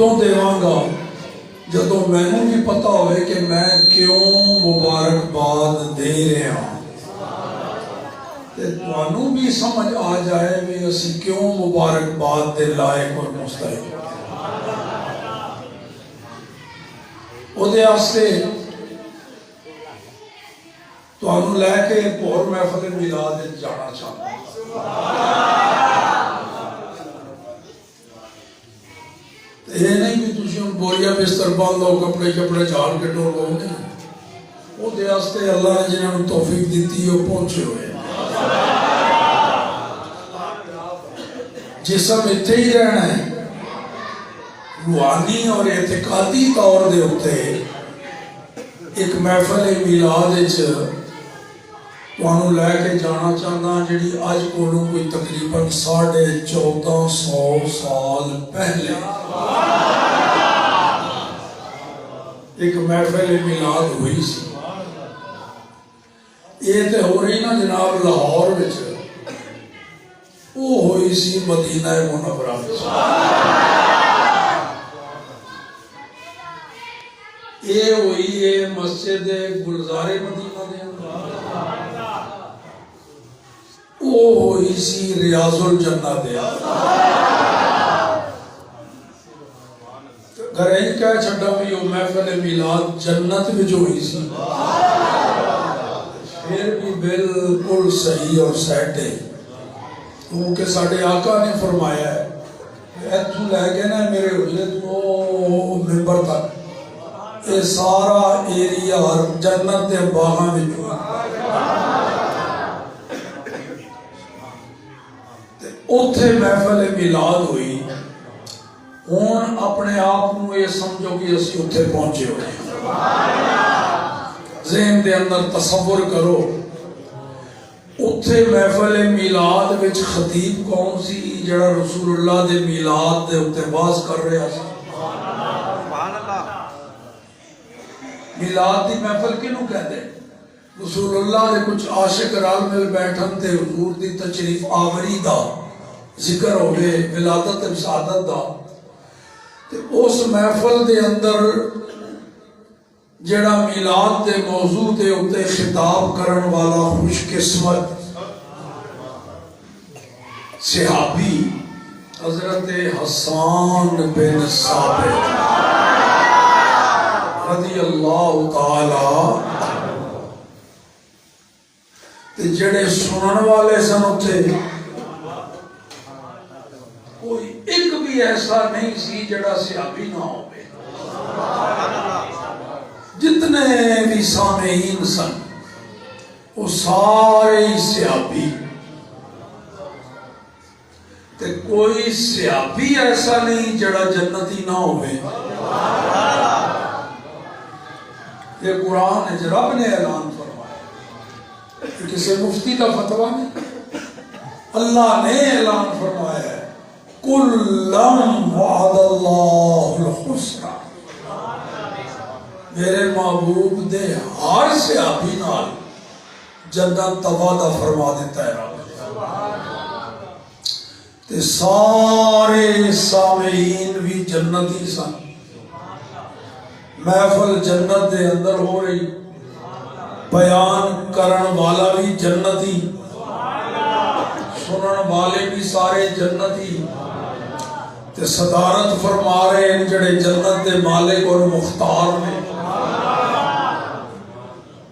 ادوں دیواں گا جدوں مینوں بھی پتہ ہوئے کہ میں کیوں مبارکباد دے رہا ہوں، تے تانوں بھی سمجھ آ جائے بھی اسی کیوں مبارکباد دے لائق اور مستحق۔ او دے آستے تانوں لے کے ایک اور محفل میلاد جانا چاہتا ہوں۔ یہ نہیں کہ تسی ان بوریا بستر باندھو کپڑے جھاڑ کے ڈولو، نہیں۔ وہ دے واسطے اللہ نے جنہوں نے توفیق دیتی وہ پہنچے ہوئے جسم اتنے ہی رہنا ہے، روحانی اور اعتقادی طور دے ہوتے ایک محفل میلاد تانوں لے کے جانا چاہنا جڑی اج کولوں کوئی تقریباً 1450 سال پہلے ایک محفل میلاد ہوئی سی۔ یہ تے ہو رہی نا جناب لاہور وچ، وہ ہوئی سی مدینہ منورہ وچ۔ یہ ہوئی ہے مسجد گلزار مدینہ دے اندر، وہ ہوئی سی ریاض الجنہ دے گھر ہی کہہ چھڑا بھی وہ محفل میلاد جنت میں جو ہوئی سی، پھر بھی بالکل صحیح اور سیٹ ہے، کیونکہ ساڑھے آقا نے فرمایا ہے ایتھوں لے کے نا میرے حجرے تو ممبر تک یہ سارا ایریا جنت دے باغاں میں جو اتھے محفل میلاد ہوئی۔ ہون اپنے آپ کو یہ سمجھو کہ اسی اتھے پہنچے ہوئے ہیں، ذہن دے اندر تصور کرو اتھے محفل میلاد وچ خطیب کون سی جڑا رسول اللہ دے میلاد دے اتھے باز کر رہا سی۔ میلاد دی محفل کنوں کہتے ہیں؟ رسول اللہ دے کچھ عاشق رال مل بیٹھن تے حضور دی تشریف آوری دا ذکر ہوئے، ولادت رسالت دا، تے اس محفل دے اندر جڑا میلاد دے موضوع دے اتے خطاب کرن والا خوش قسمت صحابی حضرت حسان بن ثابت رضی اللہ تعالی، تے جڑے سنن والے سن اتے کوئی ایک بھی ایسا نہیں سی جڑا صحابی نہ ہوئے، جتنے بھی سامعین سن وہ سارے صحابی، تے کوئی صحابی ایسا نہیں جڑا جنتی نہ ہوئے۔ یہ قرآن ہے جو رب نے اعلان فرمایا، کسی مفتی کا فتویٰ نہیں، اللہ نے اعلان فرمایا ہے کُلًّا وعد اللہ الحسنى، میرے محبوب دے ہر صحابی نال جنت دا وعدہ فرما دیتا ہے رب، تے سارے سامعین بھی جنتی سن، محفل جنت دے اندر ہو رہی، بیان کرن والا بھی جنتی، سنن والے بھی سارے جنتی، تے صدارت فرما رہے ہیں جڑے جنت دے مالک اور مختار میں۔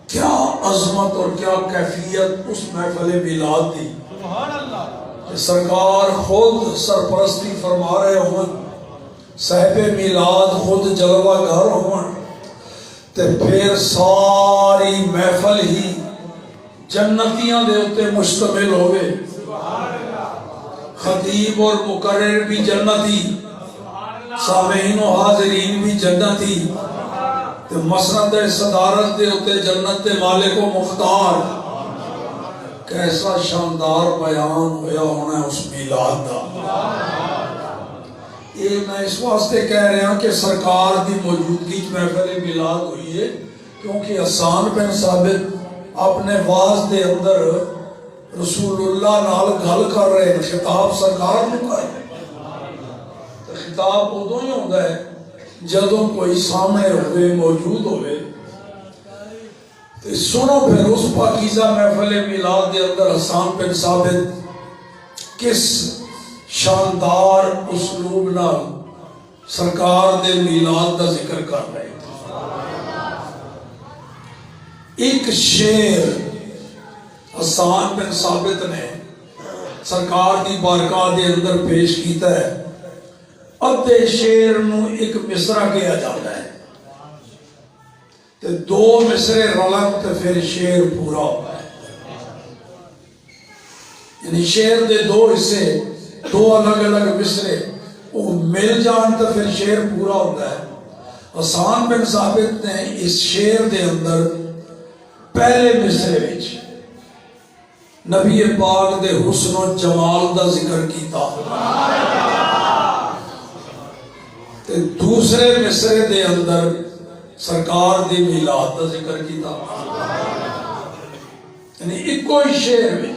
کیا عظمت اور کیا کیفیت اس محفل میلاد دی، سرکار خود سرپرستی فرما رہے ہوں، صاحب میلاد خود جلوہ گھر ہوں، تے پھر ساری محفل ہی جنتیاں دے اتے مشتمل ہوئے، خطیب اور مقرر بھی جنتی، سامعین و حاضرین بھی جنتی، تے مسند صدارت دے اتے جنت دے مالک و مختار۔ کیسا شاندار بیان ہویا ہونا ہے اس میلاد دا۔ یہ میں اس واسطے کہہ رہا ہوں کہ سرکار دی موجودگی محفل میلاد ہوئی ہے، کیونکہ حسان بن ثابت اپنے واز دے اندر رسول اللہ نال گل کر رہے ہیں، خطاب سرکار نو کر رہے ہیں، خطاب ادو ہی ہوتا ہے جدوں کوئی سامنے ہوئے موجود ہوئے. سنو پھر اس پاکیزہ محفل میلاد دے اندر حسان بن ثابت کس شاندار اسلوب نال سرکار دے میلاد دا ذکر کر رہے تھے. ایک شعر حسان بن ثابت نے سرکار دی بارگاہ دے اندر پیش کیتا ہے. ادھے شعر نو ایک مصرع کہا جاتا ہے تے دو مصرے رلن تے پھر شعر پورا ہوتا ہے. یعنی شعر دے دو حصے دو الگ الگ مصرے وہ مل جان تے پھر شعر پورا ہوتا ہے. حسان بن ثابت نے اس شعر دے اندر پہلے مصرے وچ نبی پاک دے حسن و جمال دا ذکر کیتا تے دوسرے مصرے دے اندر سرکار دی میلاد دا ذکر کیتا. یعنی ایک کوئی شعر میں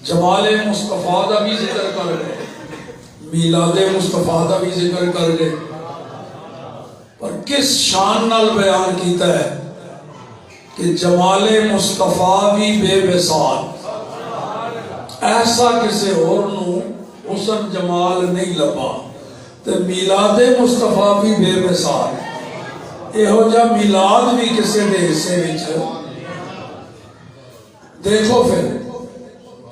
جمال مصطفیٰ دا بھی ذکر کر گئے میلاد مصطفیٰ دا بھی ذکر کر گئے پر کس شان نال بیان کیتا ہے کہ جمال مصطفیٰ بھی بے مثال ایسا کسی اور نو حسن جمال نہیں لبا تے میلاد مصطفیٰ بھی بے مثال. یہو جا میلاد بھی کسی دے حصے وچ دیکھو پھر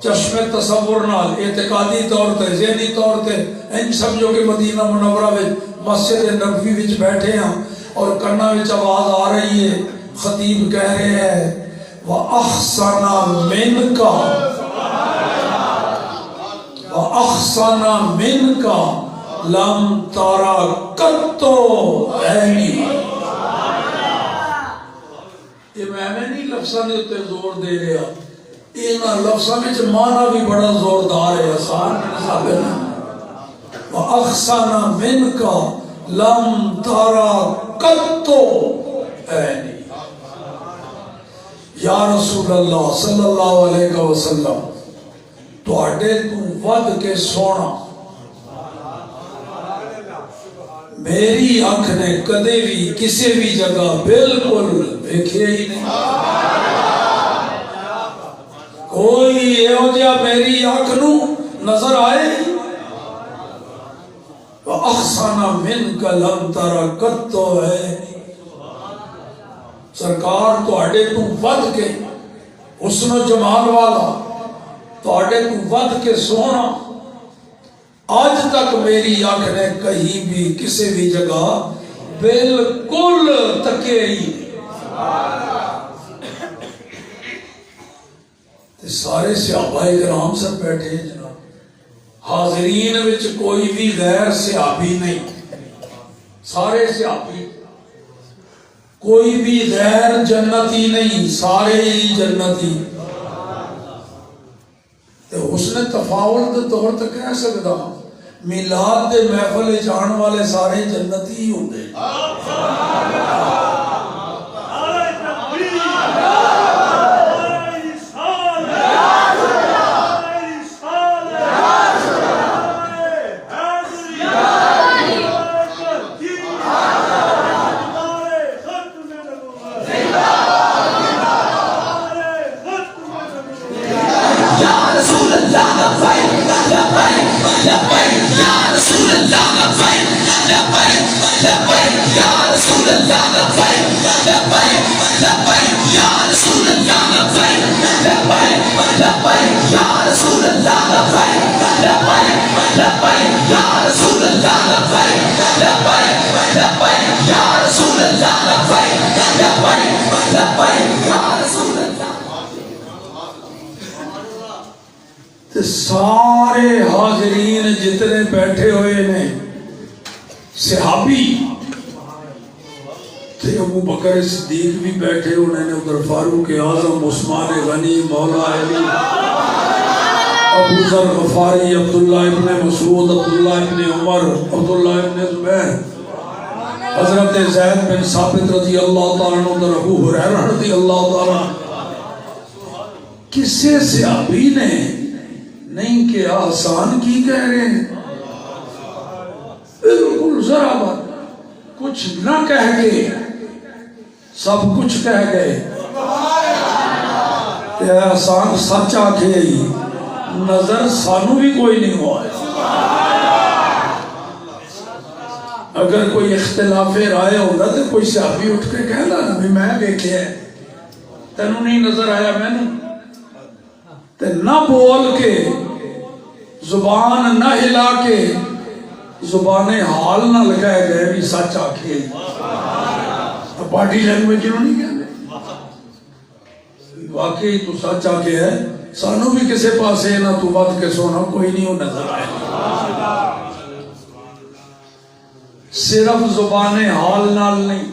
چشم تصور نال اعتقادی طور تے ذہنی طور تے انج سمجھو کہ مدینہ منورہ وچ مسجد نبوی وچ بیٹھے ہیں اور کنا وچ آواز آ رہی ہے خطیب کہہ رہے ہیں وَأَحْسَنَ مِنْكَ وَأَحْسَنَ مِنْكَ لَمْ تَرَ قَطُّ عَيْنِي. یہ میں نہیں لفظاں دے اوتے زور دے رہا انہاں لفظاں وچ معنی بھی بڑا زوردار ہے. آسان بن ثابت وَأَحْسَنَ مِنْكَ لَمْ تَرَ قَطُّ عَيْنِي. یا رسول اللہ صلی اللہ علیہ وسلم تواڈے تو ود کے سونا میری آنکھ نے کدے بھی کسی بھی جگہ بالکل دیکھے ہی نہیں. کوئی ایہو جہا میری آنکھ نو نظر آئے وَأَحْسَنَ مِنْكَ لَمْ تَرَ قَطُّ عَيْنِي. سرکار تواڈے تو ود کے حسن و جمال والا تواڈے تو ود کے سونا آج تک میری آنکھ نے کہیں بھی کسی بھی جگہ بالکل تکے ہی. سارے صحابہ کرام سب بیٹھے ہیں جناب حاضرین وچ کوئی بھی غیر صحابی نہیں. سارے صحابی کوئی بھی غیر جنتی نہیں سارے ہی جنتی. حسن تفاول دے طور تے کہہ سکدا میلاد دے محفل جان والے سارے جنتی ہی ہوندے. سارے حاضرین جتنے بیٹھے ہوئے نے صحابی تھے. ابو بکر صدیق بھی بیٹھے انہوں نے ادھر فاروق اعظم عثمان غنی مولا علی ابو ذر غفاری عبداللہ ابن مسعود عبداللہ ابن عمر عبداللہ ابن زبیر حضرت زید بن ثابت رضی اللہ تعالیٰ عنہ ابو ہریرہ رضی اللہ تعالیٰ. کسے صحابی نے نہیں کہ آسان کی کہہ رہے ہیں ذرا بات کچھ نہ کہہ کے سب کچھ کہہ گئے کہ احسان سچ آکھے نظر سانو بھی کوئی نہیں ہوا ہے. اگر کوئی اختلاف رائے ہوتا تو کوئی صحابی اٹھ کے کہنا نا بھی میں دیکھے تینوں نہیں نظر آیا میں نے تے نہ بول کے زبان نہ ہلا کے زبان حال نہ لگائے گئے بھی سچ آکھے باڈی لینگویج انہوں نہیں کہنے واقعی تو سچ آکھے ہے سانو بھی کسے پاسے نہ تو بات کے سونا کوئی نہیں ہو نظر آئے. صرف زبان حال نال نہیں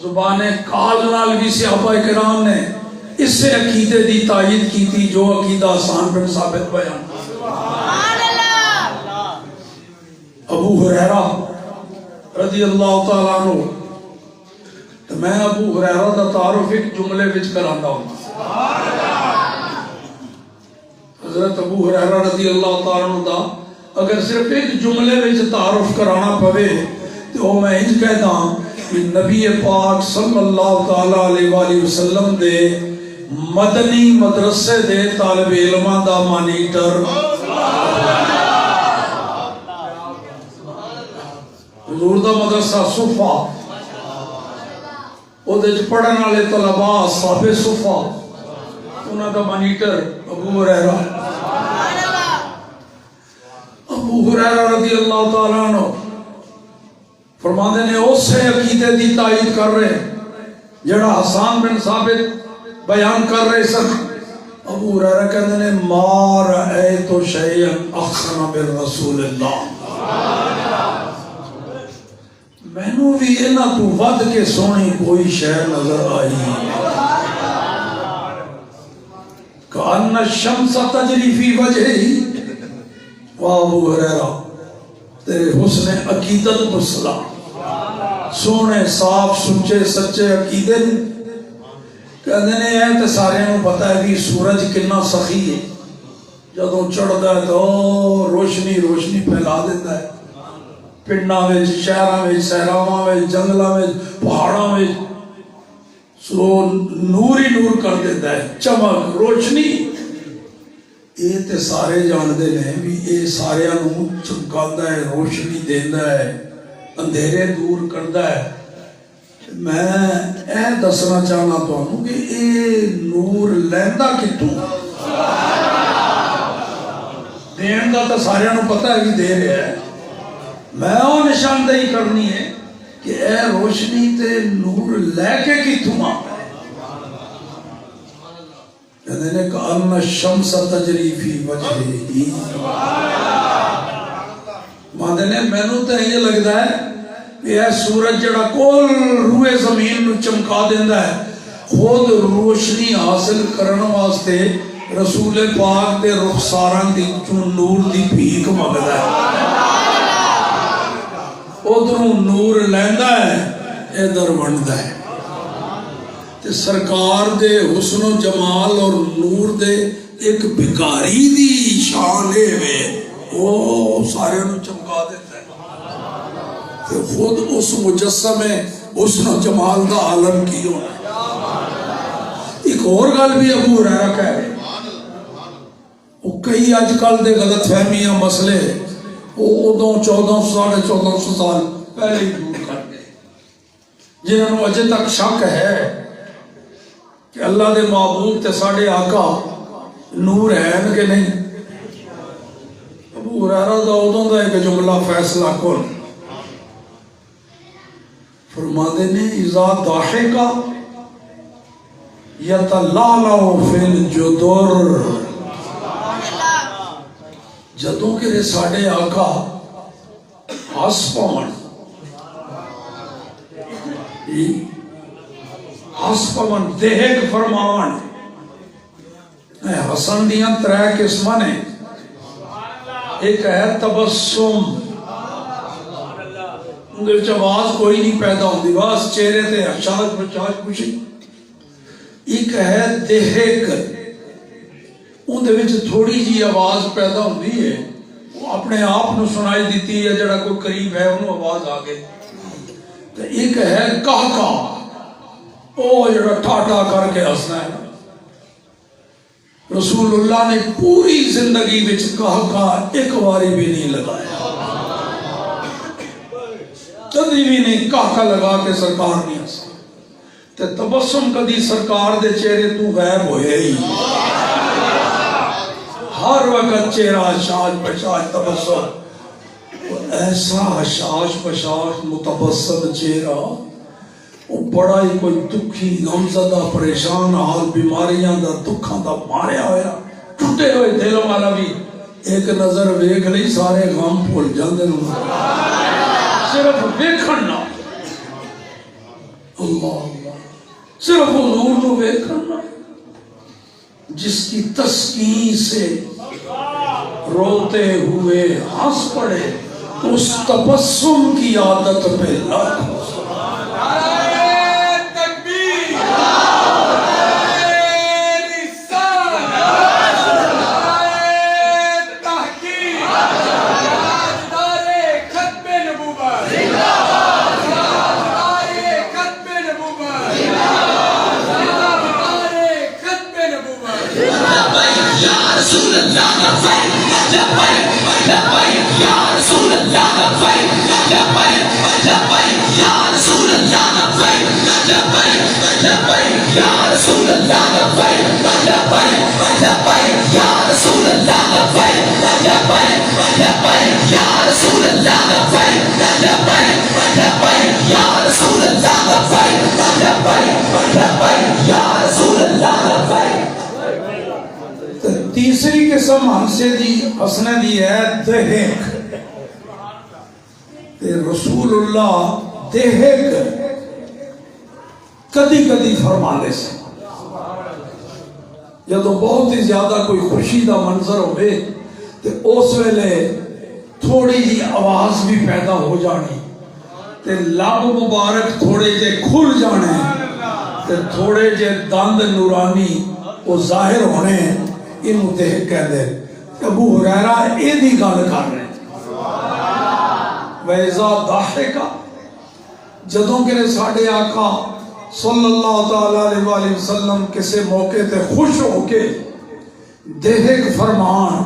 زبان کال نال بھی صحابہ کرام نے اس سے عقیدے دی تائید کی تھی جو عقیدہ حسان بن ثابت بیان. ابو ہریرہ رضی اللہ تعالیٰ عنہ تو میں ابو ہریرہ دا تعارف ایک جملے وچ کرانا ہوں. حضرت ابو ہریرہ رضی اللہ تعالیٰ عنہ دا اگر صرف ایک جملے وچ تعارف کرانا پوے تو میں انج کہتا ہوں کہ نبی پاک صلی اللہ تعالیٰ علیہ وآلہ وسلم دے مدنی مدرسے دے طالب علماء دا مانیٹر حضور دا مدرسہ صفا او دے پڑھن والے طلباء اصحاب صفا انہاں دا مانیٹر ابو ہریرہ. ابو ہریرہ رضی اللہ تعالیٰ عنہ فرماندے نے اس سے عقیدے دی تائید کر رہے جڑا حسان بن ثابت بیان کر رہے سن. ابو ہریرہ کہندے نے ما رأیت شیئا احسن من رسول اللہ مینوں بھی انہاں تو ود کے سونی کوئی شے نظر آئی کأن الشمس تجری فی وجہی. واہ ابو ہریرہ تیرے حسن عقیدت مسئلہ سونے صاف سچے سچے عقیدے کہتے ہیں اے تے سارے نوں پتہ ہے کہ سورج کتنا سخی ہے جدوں چڑھدا ہے تو روشنی روشنی پھیلا دیتا ہے پنڈاں وچ شہراں وچ صحراواں وچ جنگلاں وچ پہاڑاں وچ سو نور ہی نور کر دیتا ہے چمک روشنی. یہ تے سارے جاندے نے بھی یہ سارے نوں چمکاندا ہے روشنی دیندا ہے اندھیرے دور کردا ہے. میں اے دسنا چاہنا تانوں کہ اے نور لیندا کتوں دین دا تے سارے نوں پتہ ہے کہ دے رہا ہے. میں وہ نشاندہی کرنی ہے کہ اے روشنی تے نور لے کے کتوں آتا ہے. کہتے ہیں کہ ان الشمس تجری فی وجہی ماندے نے مینوں تے یہ لگتا ہے کہ اے سورج جڑا کل روئے زمین نو چمکا دیندا ہے خود روشنی حاصل کرن واسطے رسول پاک دے رخساراں دی نور دی بھیک منگدا ہے ادھروں نور لیندا ہے ادھر ونڈدا ہے. تے سرکار دے حسن و جمال اور نور دے ایک بھکاری دی شان ہے وہ سارے نوں چمکا دیتا ہے تے خود اس مجسم حسن و جمال دا عالم کی ہونا. ایک اور گل بھی ابو ہریرہ کہہ رہے وہ کئی اج کل دے غلط فہمیاں مسئلے وہ ادوں 1400 سال پہلے ہی دور کر گئے جنہوں نے اجے تک شک ہے کہ اللہ دے معبود تے ساڑھے آقا نور ہے کہ نہیں. ابو ہریرہ دا ادوں دا ایک جملہ فیصلہ کن فرماندے نے اذا ضاحکا یتلالع فی الجدر جدوں کہ ساڑھے آقا ہس پون ہس پون دہک فرمان حسن دیاں ترے قسماں نے ایک ہے تبسم ان دے آواز کوئی نہیں پیدا ہوندی بس چہرے تے اشارت بچاج خوشی. ایک ہے دہک ان دے وچ تھوڑی جی آواز پیدا ہوندی ہے اپنے آپ نو سنائی دیتی ہے، جڑا کوئی قریب ہے انہوں آواز آ گئی. ایک ہے کہکا، او جڑا ٹھاٹا کر کے ہسنا ہے. رسول اللہ نے پوری زندگی وچ کہکا ایک باری بھی نہیں لگایا، کدی بھی نہیں کہکا لگا کے سرکار نہیں ہسا. تے تبسم کدی سرکار دے چہرے تو غائب ہوئے ہی، ہر وقت چہرہ حشاش بشاش تبسم. ایسا حشاش بشاش متبسم چہرہ، وہ بڑا ہی کوئی دکھی غمزدہ پریشان حال بیماریاں دا دکھاں دا ماریا ہویا ٹوٹے ہوئے دل والا بھی ایک نظر ویکھ لئی سارے غم بھول جاندے نوں، صرف ویکھن نال. اللہ اللہ، صرف حضور کو ویکھنا، جس کی تسکین سے روتے ہوئے ہنس پڑے، اس تبسم کی عادت پہ لاکھ. تیسری قسم ہنسے دی ہسنے دی ہے دہک. رسول اللہ دہک کدی کدی فرمانے سے، جدو بہت ہی زیادہ کوئی خوشی دا منظر ہوئے تو اس ویلے تھوڑی جی آواز بھی پیدا ہو جانی، تے لب مبارک تھوڑے جے کھل جانے، تے تھوڑے جے دند نورانی وہ ظاہر ہونے، انہوں دہک کہہ دے. ابو ہریرہ اے دی گل کر رہے ہیں. وَإِذَا ضَحِكَ، جدوں کہ ساڑھے آقا صلی اللہ تعالیٰ علیہ وآلہ وسلم کسے موقع تے خوش ہو کے دہک فرمان،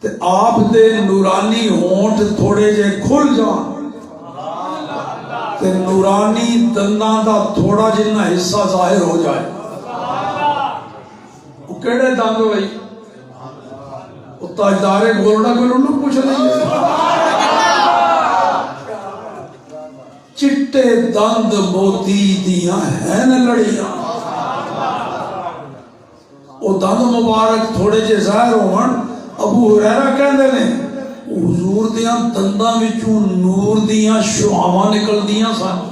تے آپ دے نورانی ہونٹ تھوڑے جے کھل جان، تے نورانی دنداں دا تھوڑا جنہ حصہ ظاہر ہو جائے. وہ کیڑے دند ہوئی؟ وہ تاجدار گولڈا کوئی انہوں پوچھ نہیں. چٹے دند موتی دیاں ہیں نہ لڑیاں، وہ دند مبارک تھوڑے جے ظاہر ہون. ابو ہریرہ کہندے نے حضور دیاں دنداں وچوں نور دیاں شعاواں نکل دیاں سن.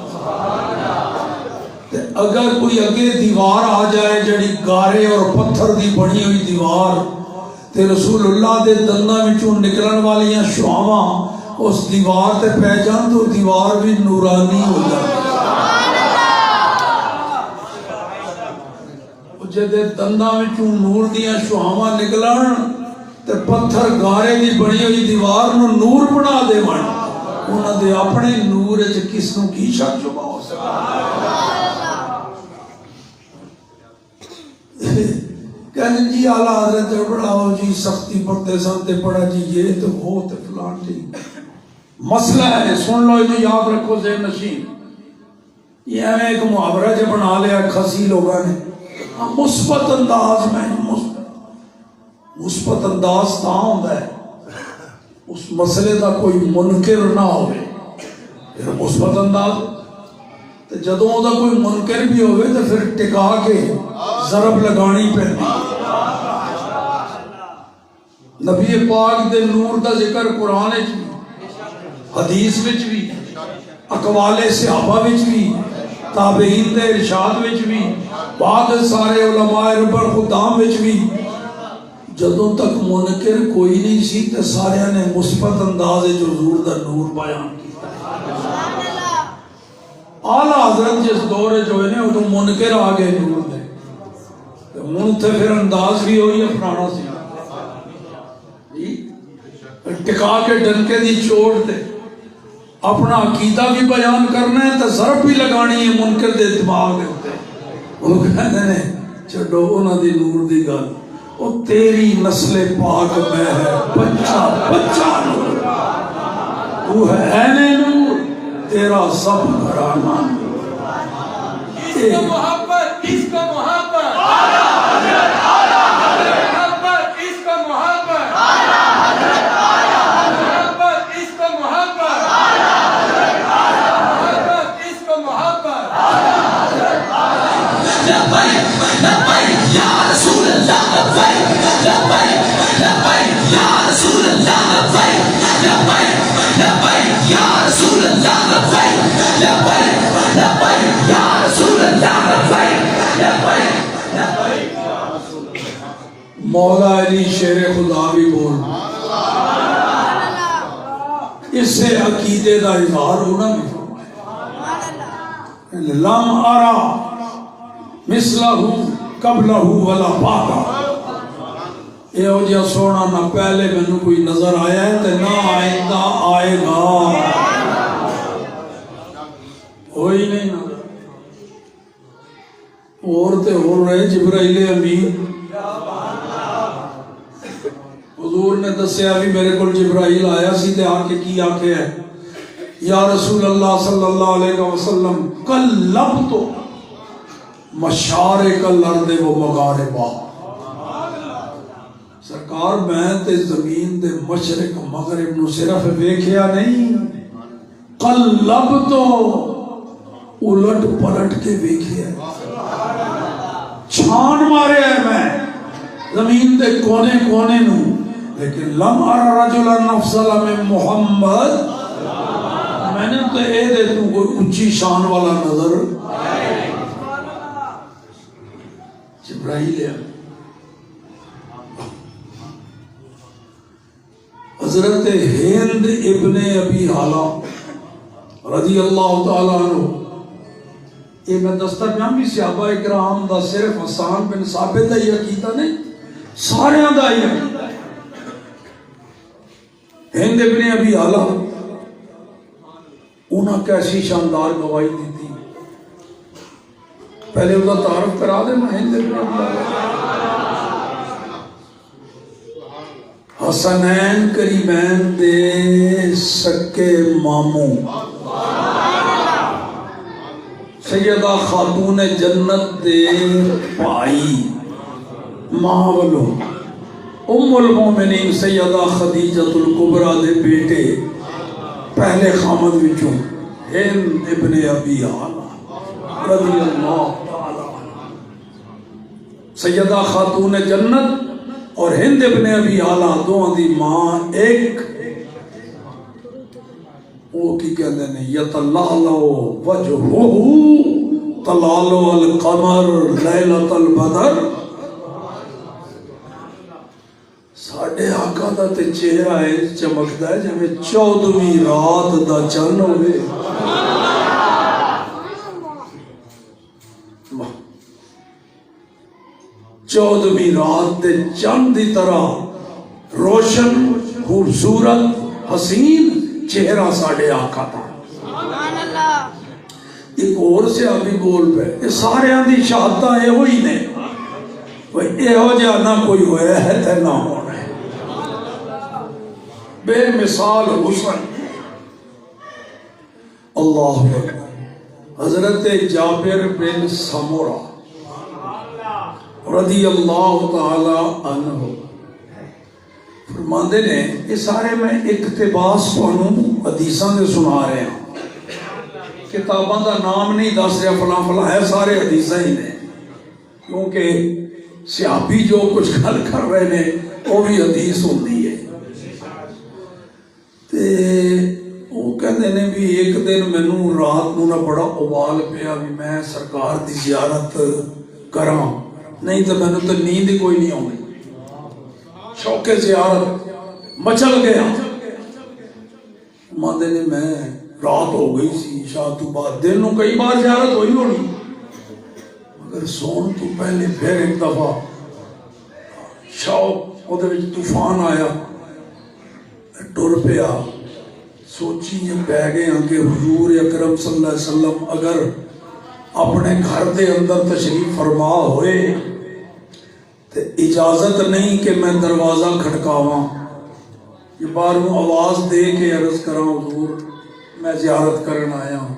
اگر کوئی اگے دیوار آ جائے جڑی گارے اور پتھر دی بنی ہوئی دیوار، تے رسول اللہ دے دنداں وچوں نکلن والیاں شعاواں اس دیوار تے پہ جان تو دیوار بھی نورانی ہو جائے. جدے دنداں وچوں نور دیاں شعاواں نکلن تے پتھر گارے دی بنی ہوئی دیوار نو نور بنا دے من، انہاں دے اپنے نور وچ کس نو کی شک شبہ ہو سکتا. کہنے جی اعلیٰ حضرت پڑھاؤ جی، سختی پڑھتے سنتے پڑھا جی، یہ تو وہ تو فلان جی. مسئلہ ہے، سن لو انہیں یاد رکھو ذہن نشین. یہ ہمیں ایک محاورہ جو بنا لیا کھسی لوگاں نے، مثبت انداز میں، مثبت انداز تاں ہوتا ہے اس مسئلے دا کوئی منکر نہ ہوئے، پھر مثبت انداز. تو جدوں دا کوئی منکر بھی ہوئے تو پھر ٹکا کے ضرب لگانی پہنی. نبی پاک دے نور دا ذکر قرآن وچ بھی، حدیث وچ بھی، اقوال صحابہ وچ بھی، تابعین دے ارشاد وچ بھی، بعد سارے علماء ربر خدام وچ بھی. جدوں تک منکر کوئی نہیں سی تے سارے نے مثبت انداز وچ حضور دا نور بیان کیتا. اعلیٰ حضرت جس دور جو ہے وہ منکر آ گئے نور دے، ہوں تے پھر انداز بھی ہوئی اپنانا سی. ٹکا کے ڈنکے دی چوٹ دے اپنا عقیدہ بھی بیان کرنا ہے تو ضرب بھی لگانی ہے منکر دے دماغ دے. وہ کہتے ہیں چھڈو انہاں دی نور دی گل، وہ تیری نسل پاک میں ہے بچہ بچہ نور، تو ہے عین نور، تیرا سب گھرانہ نور. اس کو محبت، اس کو محبت، محبت اس کو محبت، محبت اس کو محبت، محبت اس کو محبت. لبیک لبیک یا رسول اللہ، لبیک لبیک لبیک یا رسول اللہ، لبیک لبیک لبیک یا رسول اللہ، لبیک لبیک لبیک یا رسول اللہ، لبیک لبیک لبیک. مولا علی شیر خدا بھی بول، اس سے عقیدے دا اظہار ہونا بھی فرمایا. لم ارا مثلہ قبلہ ولا بعدہ، یہ ہو جا سونا نہ پہلے میں کوئی نظر آیا ہے تو نہ آئندہ آئے گا. ہوئی نہیں نظر اور تے ہو رہے جبرائیل امین. حضور نے دسیا بھی میرے کو جبرائیل آیا سی تے آ کے کی آکھے ہے یا رسول اللہ صلی اللہ علیہ وسلم قلبت مشارق الارض و مغاربہ. سرکار میں تے زمین دے مشرق مغرب نو صرف ویکھیا نہیں، قلبت الٹ پلٹ کے ویکھیا، چھان مارے ہے میں زمین دے کونے کونے نو. لیکن لم ارى رجلا افضل من محمد، میں نے تو اے دے تو کوئی اونچی شان والا نظر. جبرائیل حضرت ہند ابن ابی حالہ رضی اللہ تعالیٰ عنہ، یہ میں دستر میں بھی صحابہ اکرام دا صرف حسان بن ثابت دا یہ عقیدہ نہیں، سارے دا یہ عقیدہ ہے. ہند ابن ابی حالہ انہاں کیسی شاندار گواہی دی تھی. پہلے وہ تعارف کرا دے میں ہند ابن ابی حالہ حسنین کریمین دے سکے ماموں، سیدہ خاتون جنت دے بھائی ماں والو ام المومنین سیدہ خدیجۃ الکبریٰ دے بیٹے پہلے خامد وچوں ہند ابن ابی حالہ رضی اللہ تعالی عنہ. سیدہ خاتون جنت اور ہند ابن ابی حالہ دو دی ماں ایک، وہ کی کہتے ہیں یتلالو وجہہ تلالو القمر لیلۃ البدر. ساڑھے آقا دا تے چہرہ ہے چمکدا ہے جب 14ویں رات دا چن ہوئے. چودہویں رات دے چند دی طرح روشن خوبصورت حسین چہرہ ساڑھے آقا تھا. ایک اور سے ابھی بول پہ یہ سارے دی شہادتہ یہ ہوئی نے، یہ ہو جا نہ کوئی ہوئے ہے تے نہ ہونا ہے. بے مثال حسن. اللہ اکبر. حضرت جابر بن سمورہ رضی اللہ تعالی عنہ فرماندے نے یہ سارے میں اقتباس کو حدیثاں دے سنا رہے ہیں، کتاباں دا نام نہیں دس رہا فلاں فلاں ہے، سارے حدیثاں ہی نے، کیونکہ صحابی جو کچھ گل کر رہے نے وہ بھی حدیث ہوندی ہے. تے وہ کہندے نے بھی ایک دن مینوں رات نو نہ بڑا اوال پیا بھی میں سرکار دی زیارت کراں، نہیں تو میں نے تو نیند ہی کوئی نہیں آئی. شوق زیارت مچل گیا. ماندے نے میں رات ہو گئی سی عشاء تو بعد، دن نو کئی بار زیارت ہوئی ہونی مگر سون تو پہلے پھر ایک دفعہ شوق وہ طوفان آیا، ٹر پیا سوچی یہ پی گئے ہاں کہ حضور اکرم صلی اللہ علیہ وسلم اگر اپنے گھر دے اندر تشریف فرما ہوئے تو اجازت نہیں کہ میں دروازہ کھٹکاواں، یہ باہروں آواز دے کے عرض کراں حضور میں زیارت کرن آیا ہوں۔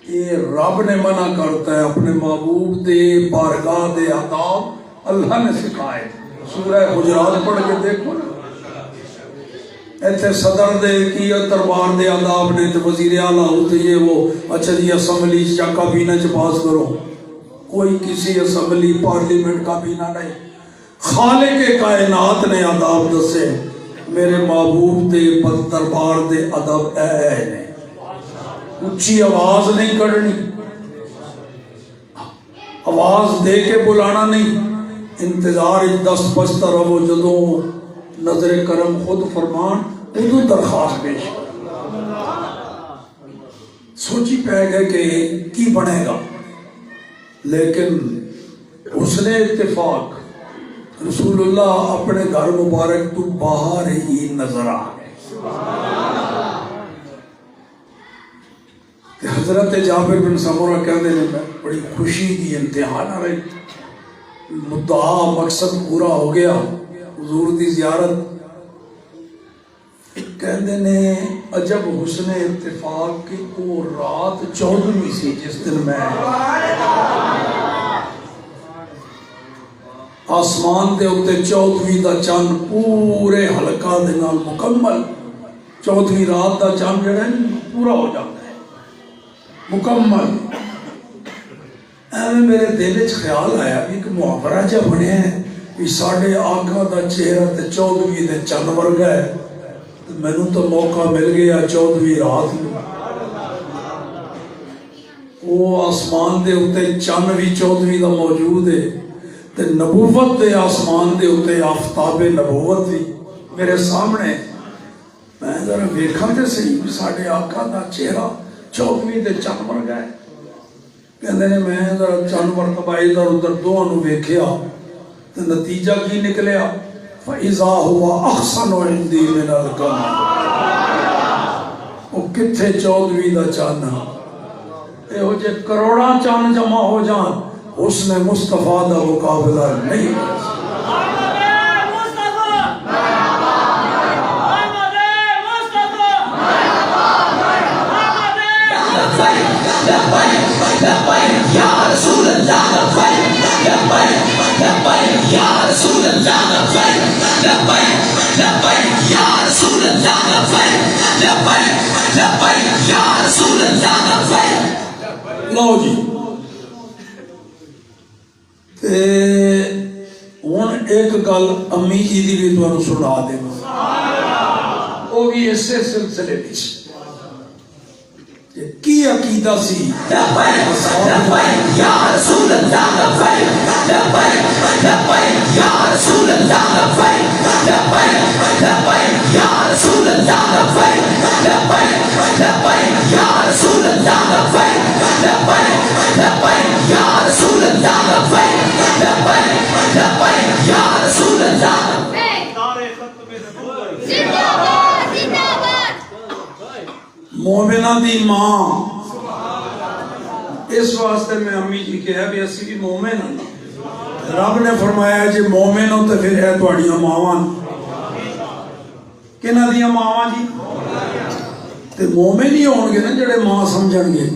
یہ رب نے منع کرتا ہے، اپنے محبوب دے بارگاہ دے آداب اللہ نے سکھائے۔ سورہ حجرات پڑھ کے دیکھو نا، ایتھے صدر دے کی دربار دے آداب نے تو وزیر اعلیٰ ہوتے یہ وہ اچھا جی اسمبلی یا کابینہ چ پاس کرو، کوئی کسی اسمبلی پارلیمنٹ کابینہ نہیں، خالق کائنات نے آداب دسے، میرے محبوب دے دربار دے ادب اے نے، اچھی آواز نہیں کرنی، آواز دے کے بلانا نہیں، انتظار دست بستہ رہو، جدوں نظر کرم خود فرمان ادو درخواست پیش کر۔ سوچی پہ گئے کہ کی بنے گا، لیکن حسن اتفاق رسول اللہ اپنے گھر مبارک تو باہر ہی نظر آ گئے۔ حضرت جابر بن سمرہ کہتے ہیں میں بڑی خوشی کی انتہا نہ رہی، مدعا مقصد پورا ہو گیا، حضور دی زیارت۔ کہتے ہیں عجب حسن اتفاق کی وہ رات 14ویں سی جس دن میں آسمان دے اتے 14ویں دا چاند پورے حلقہ دے نال مکمل، 14ویں رات دا چاند جڑا ہے پورا ہو جاتا ہے مکمل۔ ایویں میرے دل وچ خیال آیا کہ ایک محاورہ جا بنیا ہے کہ ساڈے آقا دا چہرہ تے 14ویں دے چند ورگا ہے، مینوں تو موقع مل گیا 14ویں رات میں، وہ آسمان دے اتے چند بھی 14ویں دا موجود ہے، تے نبوت دے آسمان دے اتے آفتاب نبوت بھی میرے سامنے، میں ذرا ویکھاں تے صحیح ساڈے آقا دا چہرہ 14ویں دے چند ورگا ہے۔ کہندے نے میں ذرا چند مرتبہ ادھر ادھر دونوں ویکھیا تے نتیجہ کی نکلیا، فَإِذَا هُوَ أَحْسَنُ عِنْدِي مِنَ الْقَمَرِ، وہ کتھے 14ویں دا چاند، اے ہو جے کروڑاں چاند جمع ہو جان حسن مصطفیٰ دا مقابلہ نہیں کر سکتا۔ یا رسول اللہ لبیک لبیک لبیک یا رسول اللہ لبیک لبیک لبیک یا رسول اللہ لبیک لبیک لبیک یا رسول اللہ لبیک۔ لو جی تے ہن ایک گل امی جی دی بھی تانوں سنا دے، وہ بھی اسے سلسلے وچ کی عقیدہ سی۔ لبیک لبیک یا رسول اللہ لبیک لبیک لبیک یا رسول اللہ لبیک لبیک لبیک یا رسول اللہ لبیک لبیک لبیک یا رسول اللہ لبیک لبیک لبیک یا رسول اللہ لبیک لبیک لبیک یا رسول اللہ۔ مومنہ دی ماں، اس واسطے میں امی جی کہا بھی اسی بھی مومن ہیں، رب نے فرمایا جی مومن ہو تو پھر ہے تواڈیاں ماواں، کنہاں دیاں ماواں جی؟ تے مومن ہی ہون گے نا جڑے ماں سمجھن گے،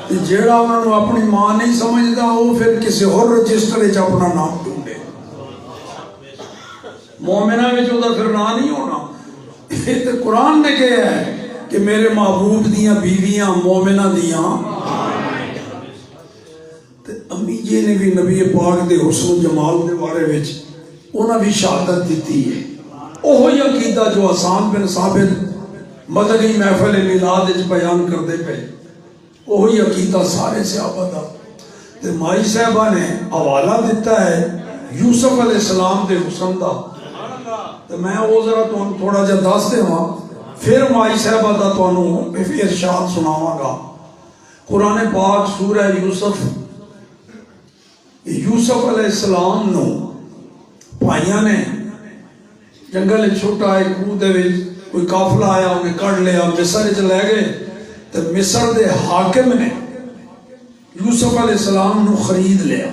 تے جیڑا انہاں نوں اپنی ماں نہیں سمجھدا وہ پھر کسی اور رجسٹر وچ اپنا نام ڈھونڈے، مومنہ وچ اودا پھر نام نہیں ہونا۔ یہ تے قرآن نے کہا ہے کہ میرے محبوب دیاں بیویاں مومنہ دیاں، تے امی جی نے بھی نبی پاک دے حسن و جمال دے بارے وچ انہاں بھی شہادت دیتی ہے۔ اوہی عقیدہ جو حسان بن ثابت مدنی محفل میلاد وچ بیان کردے پے، اوہی عقیدہ سارے صحابہ دا۔ تے مائی صاحبہ نے حوالہ دیتا ہے یوسف علیہ السلام دے حسن دا، تے میں وہ ذرا تھوڑا جا دس دیواں، پھر مائی صاحبہ دا تانوں ارشاد سناواں گا۔ قرآن پاک سورہ یوسف علیہ السلام نو بھائیاں نے جنگل چھوٹا ایک خوہ دے وچ کوئی قافلہ آیا انہیں کڑ لیا مصر چ لے گئے تو مصر دے حاکم نے یوسف علیہ السلام نو خرید لیا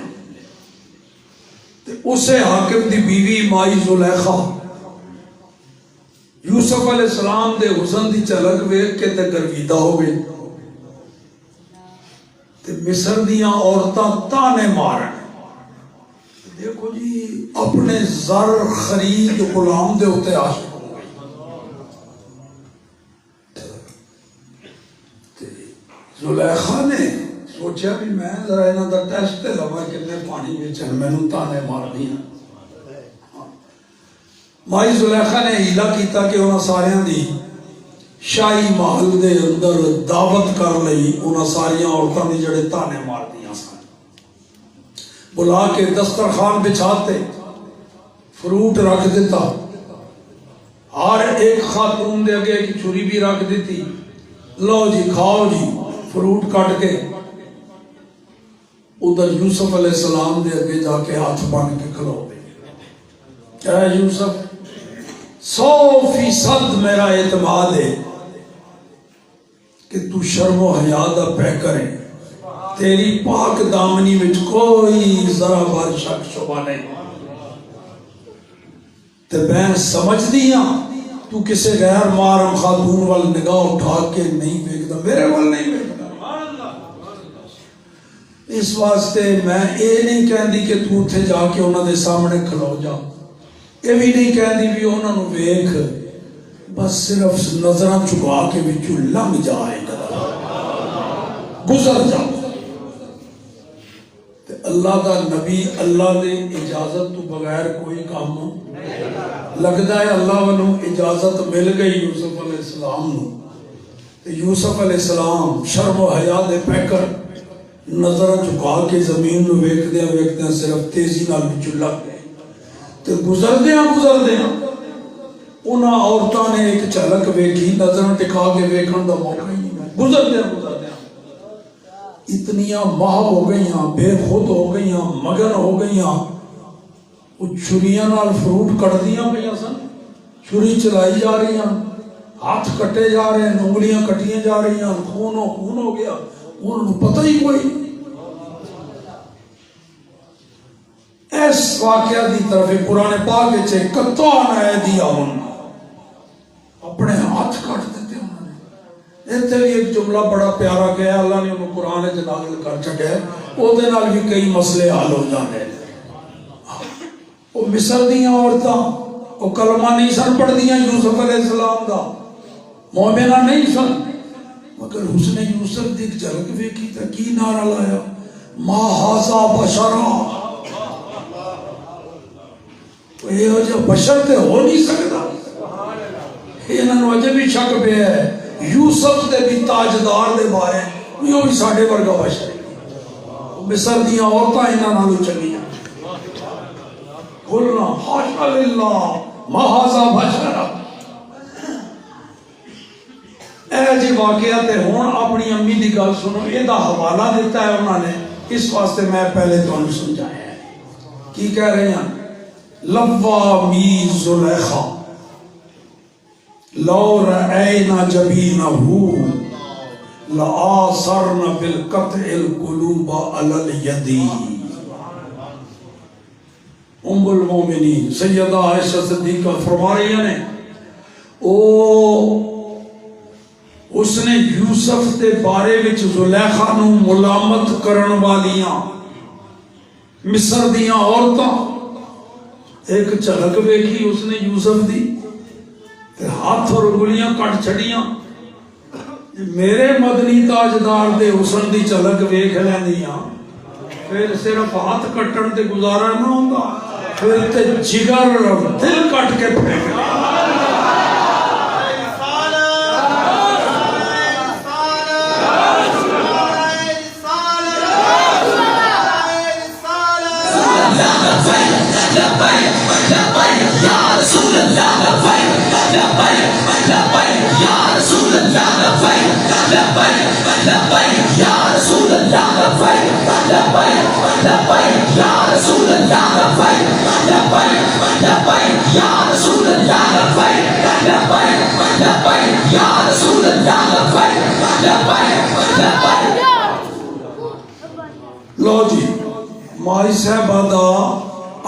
تے اسے حاکم دی بیوی مائی زلیخا یوسف علیہ السلام دے حسن دی جھلک ویکھ کے تے گرویدہ ہو گئی تے مصر دیاں عورتاں تانے مارن دیکھو جی اپنے زر خرید غلام دے ہوتے عاشق ہو گئی تے زلیخا نے سوچیا بھی میں ذرا انہاں دا ٹیسٹ تے لواں کنے پانی وچ مینوں تانے مارنی مائی زلیخا نے ہیلا کیتا کہ انہاں ساریاں دی شاہی محل دے اندر دعوت کر لئی انہاں ساریاں عورتاں دی جڑے تانے مار دیاں سن بلا کے دسترخوان بچھاتے فروٹ رکھ دیتا ہر ایک خاتون دے اگے ایک چھری بھی رکھ دیتی لو جی کھاؤ جی فروٹ کٹ کے ادھر یوسف علیہ السلام دے اگے جا کے ہاتھ بن کے کھلو گئے کیا یوسف 100% میرا اعتماد ہے کہ تو شرم و حیا دا پہ کرے تیری پاک دامنی وچ کوئی ذرا بار شک شبہ نہیں تے میں سمجھ دیاں تو کسے غیر محرم خاتون وال نگاہ اٹھا کے نہیں دیکھتا میرے وال نہیں دیکھتا اس واسطے میں اے نہیں کہندی کہ تو اتھے جا کے انہاں دے سامنے کھلو جا اے بھی نہیں کہندی بھی انہاں نو ویکھ بس صرف نظراں چکا کے وچوں لنگ جائے گزر جا اللہ دا نبی اللہ نے اجازت تو بغیر کوئی کام لگتا ہے اللہ والوں اجازت مل گئی یوسف علیہ السلام نو یوسف علیہ السلام شرم و حیا دے پیکر نظر چکا کے زمین نو ویکھدیاں صرف تیزی نال وچوں لگ گئے تے گزردیاں انہاں عورتاں نے ایک جھلک ویکھی نظر ٹکا کے ویکھن دا موقع ہی نہیں گزردیاں اتنیاں محو ہو گئیاں بے خود ہو گئیاں مگن ہو گئیاں وہ چھریاں نال فروٹ کٹ دیاں پہ سن چھری چلائی جا رہی ہیں ہاتھ کٹے جا رہے ہیں انگلیاں کٹیاں جا رہی ہیں خون ہو گیا انہوں نے پتہ ہی کوئی اس واقعہ دی طرف قرآن پاک وچ قطعن ایدیہم اپنے ہاتھ کٹ دیتے انہوں نے اتنے بھی ایک جملہ بڑا پیارا گیا اللہ نے انہوں قرآن نازل کر چکے وہ دے نال بھی کئی مسئلے حل ہو جانے وہ مصر دیاں عورتاں وہ کلمہ نہیں سن پڑھ دیاں یوسف علیہ السلام دا مومنہ نہیں سن مگر حسن یوسف دی جھلک ویکھی تے کی نعرہ لایا ما ھذا بشرا یہ ہو جو بشر تے ہو نہیں سکتا انہوں نے وجہ بھی شک پہ ہے یوسف دے بھی تاجدار دے بارے یہ بھی ساڑھے ورگا بشر ہے مصر دیاں عورتاں انہاں نالو چنگیاں قلنا حاشا للہ ما ھذا بشرا اے جی واقعہ تے ہون اپنی امی دی گل سنو یہ دا حوالہ دیتا ہے انہوں نے اس واسطے میں پہلے تو انہوں سمجھایا ہے کی کہہ رہے ہیں لوامی زلیخا لو رأینا جبینہو لآثرن بالقطع القلوب علی الیدی ام المومنین سیدہ عائشہ صدیقہ فرما رہی ہیں اس نے یوسف دے بارے وچ زلیخا نو ملامت کرن والیاں مصر دیاں عورتاں ایک جھلک ویکھی اس نے یوسف دی تے ہاتھ اور انگلیاں کٹ چھڑیاں میرے مدنی تاجدار دے حسن دی جھلک ویکھ لیندیاں پھر صرف ہاتھ کٹن تے گزارا نہ ہوندا پھر تے جگر دل کٹ کے پھینک یا رسول اللہ Allah labbaik labbaik labbaik ya Rasul Allah labbaik labbaik labbaik. لو جی مائی صاحبہ دا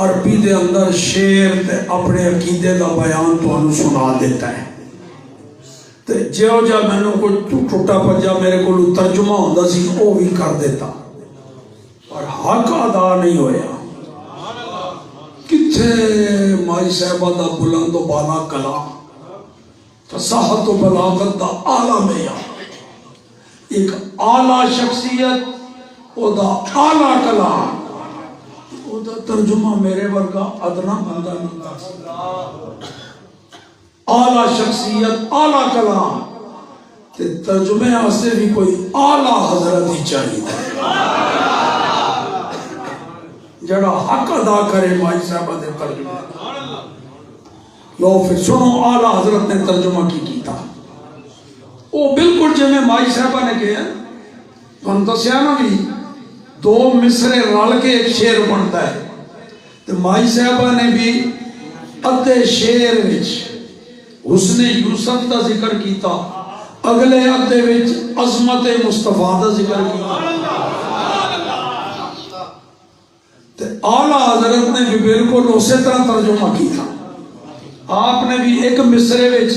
عربی دے اندر شعر تے اپنے عقیدے دا بیان تانوں سنا دیتا ہے تے جو جا مینوں کوئی ٹوٹا پجا میرے کو ترجمہ ہوندا سی او بھی کر دیتا اور حق ادا نہیں ہویا. کتھے مائی صاحبہ دا بلند و بالا کلام فصاحت و بلاغت دا اعلیٰ معیار ایک اعلیٰ شخصیت او دا اعلیٰ کلام او دا ترجمہ میرے ورگا ادنا بندہ نہیں کر سکتا. اعلیٰ شخصیت اعلیٰ کلام تے ترجمے آسے بھی کوئی اعلیٰ حضرت ہی چاہیے جڑا حق ادا کرے مائی صاحبہ دے ترجمے. لو پھر سنو اعلیٰ حضرت نے ترجمہ کی کیتا وہ بالکل جمیں مائی صاحبہ نے کہا ہم دسیا نا بھی دو مصرے رل کے ایک شعر بنتا ہے تو مائی صاحبہ نے بھی ادھے شعر وچ حسن یوسف دا ذکر کیتا اگلے ادھے وچ عظمت مصطفیٰ دا ذکر کیتا تو اعلیٰ حضرت نے بھی بالکل اسی طرح ترجمہ کیتا. آپ نے بھی ایک مصرے وچ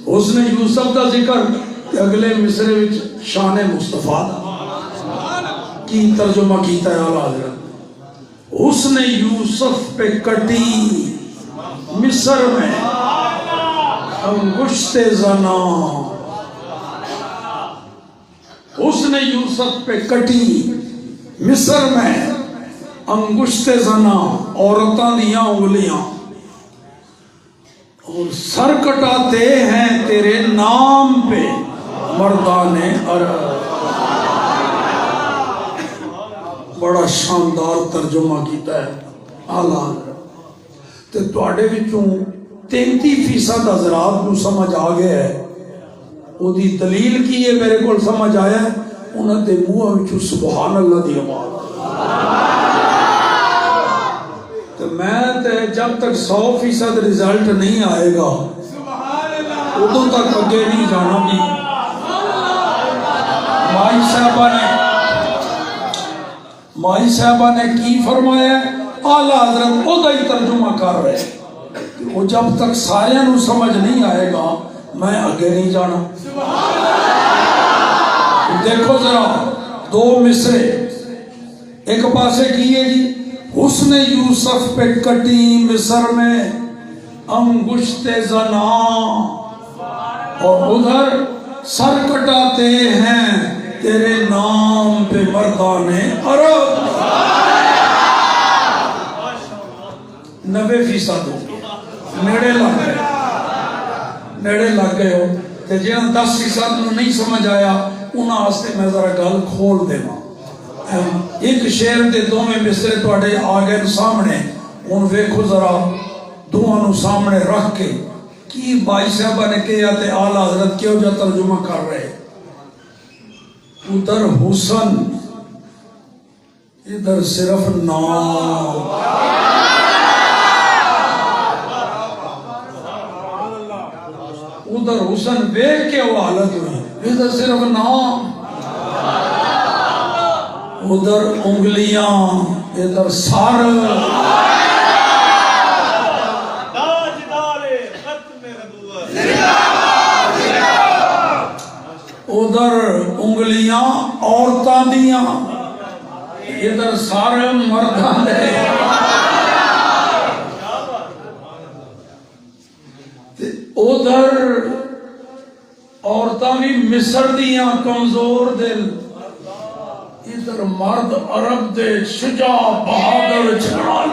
حسن یوسف دا ذکر اگلے مصرے وچ شان مصطفیٰ دا کی ترجمہ کیتا ہے اعلیٰ حضرت. حسن یوسف پہ کٹی مصر میں انگشت زنا حسن یوسف پہ کٹی مصر میں انگشت زنا عورتاں دیاں انگلیاں اور سر کٹاتے ہیں تیرے نام پہ مردان عرب. بڑا شاندار ترجمہ کیتا ہے اعلیٰ حضرت. تے تواڈے وچوں 33% حضرات کو سمجھ آ گیا ہے. وہ دی دلیل کی ہے میرے کو سمجھ آیا ہے انہاں دے منہ وچوں سبحان اللہ دی آواز. تو میں جب تک 100% رزلٹ نہیں آئے گا ادھوں تک اگے نہیں جانا بھی. مائی صاحبہ نے کی فرمایا اعلیٰ حضرت او دا ہی ترجمہ کر رہے وہ جب تک سارے نو سمجھ نہیں آئے گا میں اگے نہیں جانا. دیکھو ذرا دو مصرے ایک پاسے کی ہے جی حسن یوسف پہ کٹی مصر میں انگشت زنا اور ادھر سر کٹاتے ہیں تیرے نام پہ مردان عرب. 90% نیڑے لگ گئے ہو تے جہاں 10% نہیں سمجھ آیا انہاں واسطے میں ذرا گل کھول دیواں. ایک شعر دے دوویں مصرے تواڈے آ گئے سامنے ہن ویکھو ذرا دوواں نو سامنے رکھ کے کی بائی صاحبہ نے کہا تے اعلیٰ حضرت کیوں جا ترجمہ کر رہے. ادھر حسن ادھر صرف نام. ادھر حسن ویکھ کے وہ حالت ہوئی ادھر صرف نام. ادھر انگلیاں ادھر سر. ادھر انگلیاں عورتاں دیاں ادھر سارے مرداں دے. ادھر عورتاں بھی مصر دیاں کمزور دل ادھر مرد عرب دے شجاع بہادر چھڑال.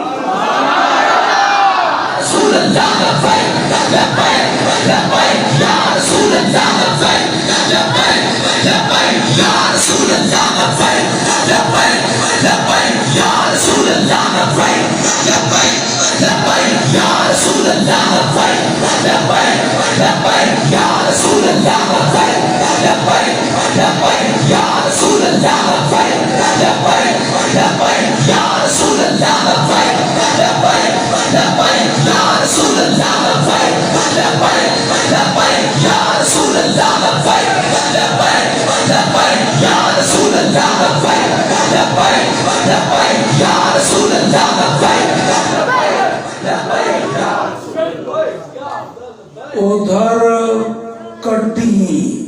رسول اللہ لبیک لبیک لبیک یا رسول اللہ لبیک لبیک لبیک یا رسول اللہ لبیک لبیک لبیک یا رسول اللہ لبیک لبیک لبیک یا رسول اللہ لبیک لبیک لبیک یا رسول اللہ لبیک لبیک لبیک یا رسول اللہ لبیک لبیک لبیک یا رسول اللہ لبیک لبیک لبیک یا رسول اللہ لبیک ادھر کٹی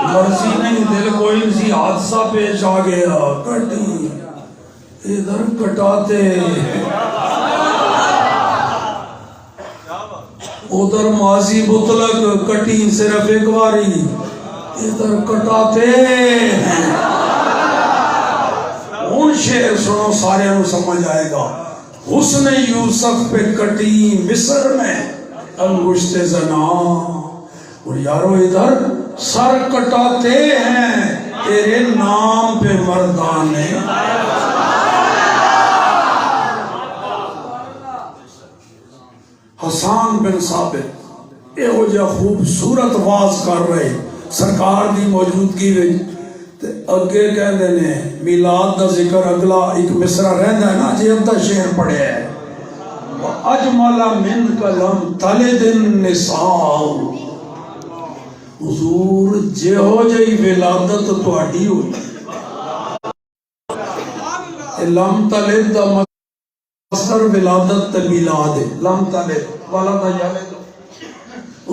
مرضی نہیں دل کوئی سی حادثہ پیش آ گیا کٹی ادھر کٹاتے ادھر ماضی مطلق کٹی صرف ایک باری ادھر کٹاتے ہن شعر سنو سارے نو سمجھ آئے گا حسن یوسف پہ کٹی مصر میں انگشت زنا اور یارو ادھر سر کٹاتے ہیں تیرے نام پہ مردانے حسان بن ثابت یہ ہو جا خوبصورت واز کر رہے سرکار دی موجودگی وچ اگے کہندے نے میلاد دا ذکر اگلا ایک مصرع رہندا ہے نا جی ابدا شعر پڑھیا ہے اجمل من کلم تلد النساء حضور جہو جی ولادت تہاڈی ہوئی لم تلد دا مصدر ولادت تے میلاد ہے لم تلد ولد یلد